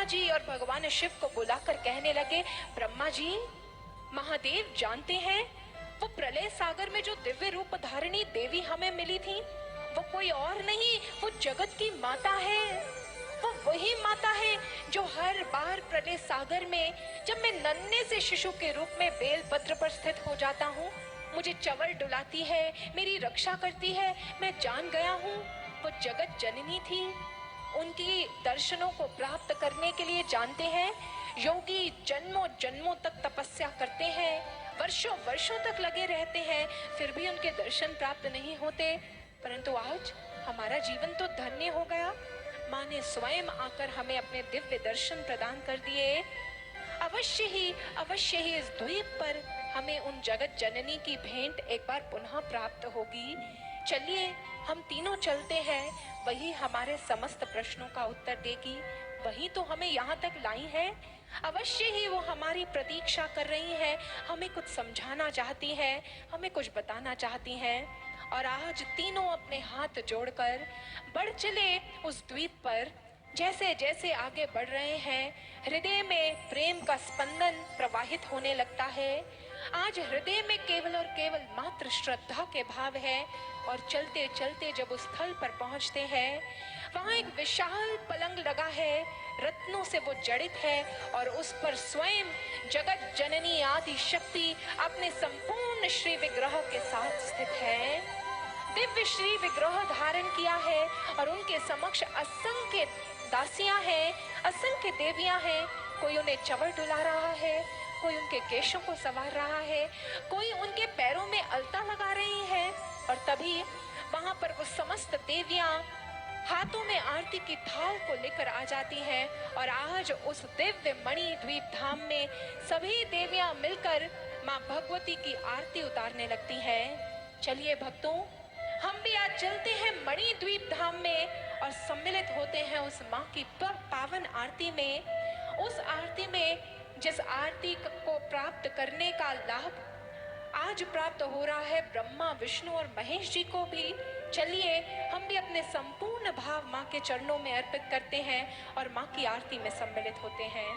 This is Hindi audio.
जी और भगवान शिव को बुलाकर कहने लगे, ब्रह्मा जी, महादेव जानते हैं वो प्रलय सागर में जो दिव्य रूप धारिणी देवी हमें मिली थी वो कोई और नहीं, वो जगत की माता है। वो वही माता है जो हर बार प्रलय सागर में जब मैं नन्हे से शिशु के रूप में बेलपत्र पर स्थित हो जाता हूँ, मुझे चंवर डुलाती है, मेरी रक्षा करती है। मैं जान गया हूँ वो जगत जननी थी। उनकी दर्शनों को प्राप्त करने के लिए जानते हैं योगी जन्मों जन्मों तक तपस्या करते हैं, वर्षों वर्षों तक लगे रहते हैं, फिर भी उनके दर्शन प्राप्त नहीं होते। परंतु आज हमारा जीवन तो धन्य हो गया। माँ ने स्वयं आकर हमें अपने दिव्य दर्शन प्रदान कर दिए। अवश्य ही इस द्वीप पर हमें उन जगत जननी की भेंट एक बार पुनः प्राप्त होगी। चलिए हम तीनों चलते हैं, वही हमारे समस्त प्रश्नों का उत्तर देगी, वही तो हमें यहाँ तक लाई है। अवश्य ही वो हमारी प्रतीक्षा कर रही है, हमें कुछ समझाना चाहती है, हमें कुछ बताना चाहती हैं। और आज तीनों अपने हाथ जोड़कर बढ़ चले उस द्वीप पर। जैसे जैसे आगे बढ़ रहे हैं, हृदय में प्रेम का स्पंदन प्रवाहित होने लगता है। आज हृदय में केवल और केवल मात्र श्रद्धा के भाव है। और चलते चलते जब उस स्थल पर पहुंचते हैं, वहां एक विशाल पलंग लगा है, रत्नों से वो जड़ित है और उस पर स्वयं जगत जननी आदि शक्ति अपने संपूर्ण श्री विग्रह के साथ स्थित है। दिव्य श्री विग्रह धारण किया है और उनके समक्ष असंख्य दासियां हैं, असंख्य देवियां हैं। कोई उन्हें चंवर डुला रहा है, कोई उनके केशों को संवार रहा है, कोई उनके पैरों में अलता लगा रही है। और तभी वहां पर वो समस्त देवियां हाथों में आरती की थाल को लेकर आ जाती हैं। और आज उस दिव्य मणि द्वीप धाम में सभी देवियां मिलकर माँ भगवती की आरती उतारने लगती हैं। चलिए भक्तों, हम भी आज चलते हैं मणि द्वीप धाम में और सम्मिलित होते हैं उस माँ की पावन आरती में। उस आरती में जिस आरती को प्राप्त करने का लाभ आज प्राप्त हो रहा है ब्रह्मा विष्णु और महेश जी को भी। चलिए हम भी अपने संपूर्ण भाव माँ के चरणों में अर्पित करते हैं और माँ की आरती में सम्मिलित होते हैं।